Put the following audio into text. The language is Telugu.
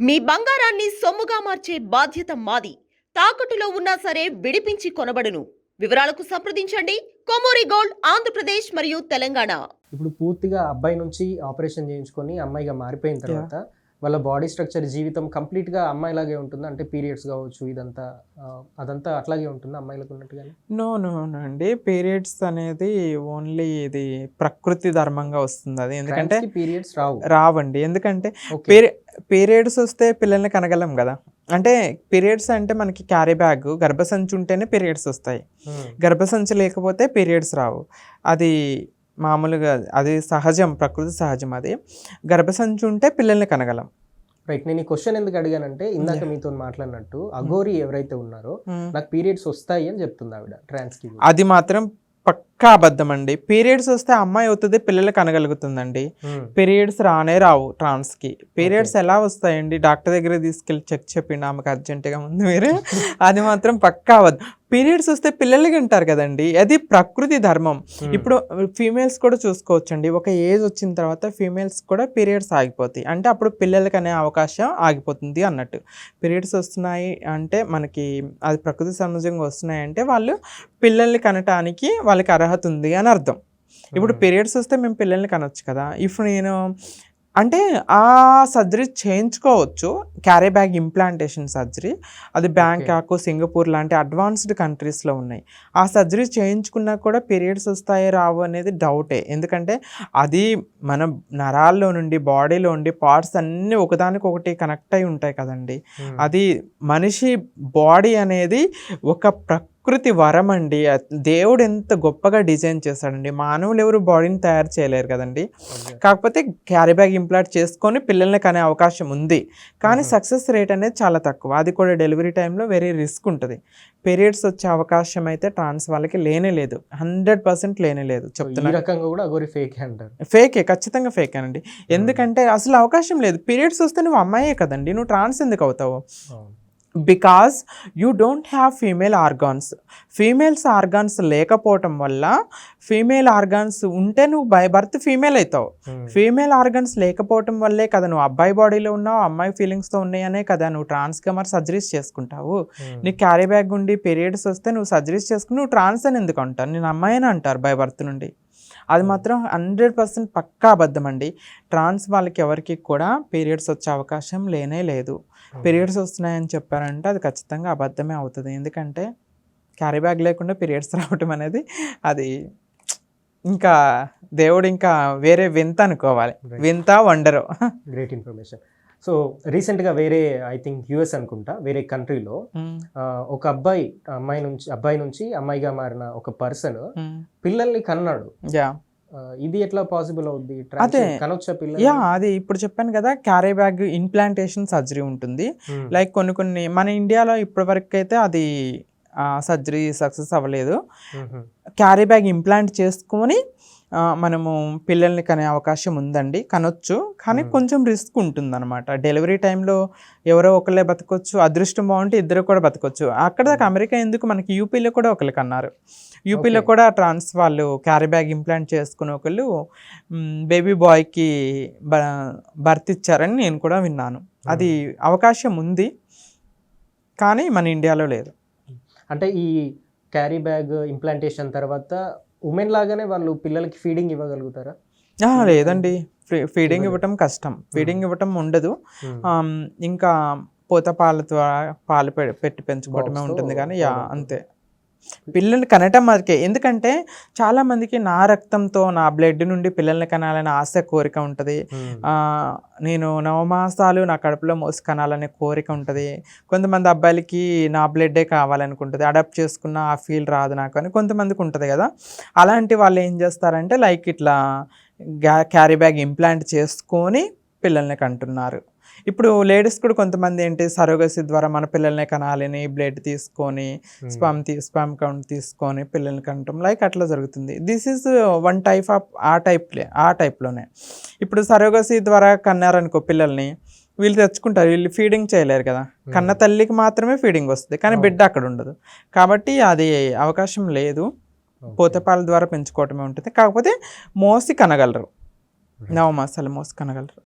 మీ బంగారాన్ని సొమ్ముగా మార్చే బాధ్యత మాది. తాకట్టులో ఉన్నా సరే విడిపించి కొనబడును. వివరాలకు సంప్రదించండి కొమూరి గోల్డ్, ఆంధ్రప్రదేశ్ మరియు తెలంగాణ. ఇప్పుడు పూర్తిగా అబ్బాయి నుంచి ఆపరేషన్ చేయించుకొని అమ్మాయిగా మారిపోయిన తర్వాత వాళ్ళ బాడీ స్ట్రక్చర్ జీవితం కంప్లీట్గా అమ్మాయిలాగే ఉంటుంది. అంటే పీరియడ్స్ కావచ్చు, ఇదంతా అదంతా అట్లాగే ఉంటుంది అమ్మాయిలకు ఉన్నట్టుగానే. నో నో నో అండి. పీరియడ్స్ అనేది ఓన్లీ ఇది ప్రకృతి ధర్మంగా వస్తుంది. అది ఎందుకంటే పీరియడ్స్ రావండి. ఎందుకంటే ఓకే. పీరియడ్స్ వస్తే పిల్లల్ని కనగలం కదా. అంటే పీరియడ్స్ అంటే మనకి క్యారీ బ్యాగ్, గర్భసంచి ఉంటేనే పీరియడ్స్ వస్తాయి. గర్భసంచి లేకపోతే పీరియడ్స్ రావు. అది మామూలుగా అది సహజం, ప్రకృతి సహజం. అది గర్భసంచి ఉంటే పిల్లల్ని కనగలం. రైట్. నేను ఈ క్వశ్చన్ ఎందుకు అడిగానంటే ఇందాక మీతో మాట్లాడినట్టు అఘోరి ఎవరైతే ఉన్నారో నాకు పీరియడ్స్ వస్తాయి అని చెప్తుంది ఆవిడ ట్రాన్స్కి. అది మాత్రం పక్కా అబద్ధం అండి. పీరియడ్స్ వస్తే అమ్మాయి అవుతుంది, పిల్లలు కనగలుగుతుందండి. పీరియడ్స్ రానే రావు ట్రాన్స్కి. పీరియడ్స్ ఎలా వస్తాయండి? డాక్టర్ దగ్గర తీసుకెళ్ళి చెక్ చెప్పిండి ఆమెకు అర్జెంటుగా ముందు మీరు. అది మాత్రం పక్కా అబద్ధం. పీరియడ్స్ వస్తే పిల్లలకి అంటారు కదండి, అది ప్రకృతి ధర్మం. ఇప్పుడు ఫీమేల్స్ కూడా చూసుకోవచ్చండి. ఒక ఏజ్ వచ్చిన తర్వాత ఫీమేల్స్ కూడా పీరియడ్స్ ఆగిపోతాయి. అంటే అప్పుడు పిల్లలకి అనే అవకాశం ఆగిపోతుంది అన్నట్టు. పీరియడ్స్ వస్తున్నాయి అంటే మనకి అది ప్రకృతి సహజంగా వస్తున్నాయి అంటే వాళ్ళు పిల్లల్ని కనటానికి వాళ్ళకి అర్హత ఉంది అని అర్థం. ఇప్పుడు పీరియడ్స్ వస్తే మేము పిల్లల్ని కనొచ్చు కదా. నేను అంటే ఆ సర్జరీ చేయించుకోవచ్చు, క్యారీ బ్యాగ్ ఇంప్లాంటేషన్ సర్జరీ. అది బ్యాంకాక్, సింగపూర్ లాంటి అడ్వాన్స్డ్ కంట్రీస్లో ఉన్నాయి. ఆ సర్జరీ చేయించుకున్నా కూడా పీరియడ్స్ వస్తాయో రావు అనేది డౌటే. ఎందుకంటే అది మన నరాల్లో నుండి, బాడీలో ఉండి పార్ట్స్ అన్నీ ఒకదానికొకటి కనెక్ట్ అయి ఉంటాయి కదండి. అది మనిషి బాడీ అనేది ఒక ప్రకృతి వరం అండి. దేవుడు ఎంత గొప్పగా డిజైన్ చేశాడండి. మానవులు ఎవరు బాడీని తయారు చేయలేరు కదండి. కాకపోతే క్యారీ బ్యాగ్ ఇంప్లాంట్ చేసుకొని పిల్లల్ని కనే అవకాశం ఉంది, కానీ సక్సెస్ రేట్ అనేది చాలా తక్కువ. అది కూడా డెలివరీ టైంలో వెరీ రిస్క్ ఉంటుంది. పీరియడ్స్ వచ్చే అవకాశం అయితే ట్రాన్స్ వాళ్ళకి లేనే లేదు, 100% లేనే లేదు చెప్తున్నా. ఫేకే, ఖచ్చితంగా ఫేక్ అనండి. ఎందుకంటే అసలు అవకాశం లేదు. పీరియడ్స్ వస్తే నువ్వు అమ్మాయే కదండి, నువ్వు ట్రాన్స్ ఎందుకు అవుతావు? Because you don't have female organs. Females organs లేకపోవటం వల్ల, ఫీమేల్ ఆర్గాన్స్ ఉంటే నువ్వు బై బర్త్ ఫీమేల్ అవుతావు. ఫీమేల్ ఆర్గాన్స్ లేకపోవటం వల్లే కదా నువ్వు అబ్బాయి బాడీలో ఉన్నావు, అమ్మాయి ఫీలింగ్స్తో ఉన్నాయనే కదా నువ్వు ట్రాన్స్గా మరి సర్జరీస్ చేసుకుంటావు. నీకు క్యారీ బ్యాగ్ ఉండి పీరియడ్స్ వస్తే నువ్వు సర్జరీస్ చేసుకుని నువ్వు ట్రాన్స్ అని ఎందుకు అంటారు? నేను అమ్మాయి అని అంటారు బై బర్త్ నుండి. అది మాత్రం 100% పక్కా అబద్ధం అండి. ట్రాన్స్ వాళ్ళకి ఎవరికి కూడా పీరియడ్స్ వచ్చే అవకాశం లేనే లేదు. పీరియడ్స్ వస్తున్నాయని చెప్పారంటే అది ఖచ్చితంగా అబద్ధమే అవుతుంది. ఎందుకంటే క్యారీ బ్యాగ్ లేకుండా పీరియడ్స్ రావటం అనేది అది ఇంకా దేవుడు ఇంకా వేరే వింత అనుకోవాలి. వింత, వండరు. Great information. సో రీసెంట్గా వేరే ఐ థింక్ యుఎస్ అనుకుంటా, వేరే కంట్రీలో ఒక అబ్బాయి నుంచి అమ్మాయిగా మారిన ఒక పర్సన్ పిల్లల్ని కన్నాడు. ఇది ఎట్లా పాసిబుల్ అవుద్ది? అదే అది ఇప్పుడు చెప్పాను కదా, క్యారీ బ్యాగ్ ఇంప్లాంటేషన్ సర్జరీ ఉంటుంది. లైక్ కొన్ని మన ఇండియాలో ఇప్పటి వరకు అయితే అది సర్జరీ సక్సెస్ అవ్వలేదు. క్యారీ బ్యాగ్ ఇంప్లాంట్ చేసుకొని మనము పిల్లల్ని కనే అవకాశం ఉందండి, కనొచ్చు. కానీ కొంచెం రిస్క్ ఉంటుంది అనమాట. డెలివరీ టైంలో ఎవరో ఒకళ్ళే బతకొచ్చు, అదృష్టం బాగుంటే ఇద్దరు కూడా బతకొచ్చు. అక్కడ దాకా అమెరికా ఎందుకు, మనకి యూపీలో కూడా ఒకళ్ళు కన్నారు. యూపీలో కూడా ట్రాన్స్ వాళ్ళు క్యారీ బ్యాగ్ ఇంప్లాంట్ చేసుకుని ఒకళ్ళు బేబీ బాయ్కి బర్త్ ఇచ్చారని నేను కూడా విన్నాను. అది అవకాశం ఉంది, కానీ మన ఇండియాలో లేదు. అంటే ఈ క్యారీ బ్యాగ్ ఇంప్లాంటేషన్ తర్వాత ఉమెన్ లాగానే వాళ్ళు పిల్లలకి ఫీడింగ్ ఇవ్వగలుగుతారా? లేదండి, ఫీడింగ్ ఇవ్వటం కష్టం. ఫీడింగ్ ఇవ్వటం ఉండదు. ఇంకా పూత పాలు పెట్టి పెంచుకోవటమే ఉంటుంది. కానీ అంతే, పిల్లల్ని కనటం వరకే. ఎందుకంటే చాలామందికి నా రక్తంతో, నా బ్లడ్ నుండి పిల్లల్ని కనాలనే ఆశ, కోరిక ఉంటుంది. నేను నవమాసాలు నా కడుపులో మోసి కనాలనే కోరిక ఉంటుంది. కొంతమంది అబ్బాయిలకి నా బ్లడ్డే కావాలనుకుంటుంది, అడాప్ట్ చేసుకున్న ఆ ఫీల్ రాదు నాకు అని కొంతమందికి ఉంటుంది కదా. అలాంటి వాళ్ళు ఏం చేస్తారంటే లైక్ ఇట్లా క్యారీ బ్యాగ్ ఇంప్లాంట్ చేసుకొని పిల్లల్ని కంటున్నారు. ఇప్పుడు లేడీస్ కూడా కొంతమంది ఏంటి, సరోగసీ ద్వారా మన పిల్లల్ని కనాలని బ్లడ్ తీసుకొని స్పర్మ్ కౌంట్ తీసుకొని పిల్లల్ని కనటం లైక్ అట్లా జరుగుతుంది. This is one type of ఆ టైప్లోనే. ఇప్పుడు సరోగసీ ద్వారా కన్నారనుకో పిల్లల్ని, వీళ్ళు తెచ్చుకుంటారు, వీళ్ళు ఫీడింగ్ చేయలేరు కదా. కన్న తల్లికి మాత్రమే ఫీడింగ్ వస్తుంది, కానీ బిడ్డ అక్కడ ఉండదు. కాబట్టి అది అవకాశం లేదు. పూతపాల ద్వారా పెంచుకోవటమే ఉంటుంది. కాకపోతే మోసి కనగలరు, 9 మాసాలు మోసి కనగలరు.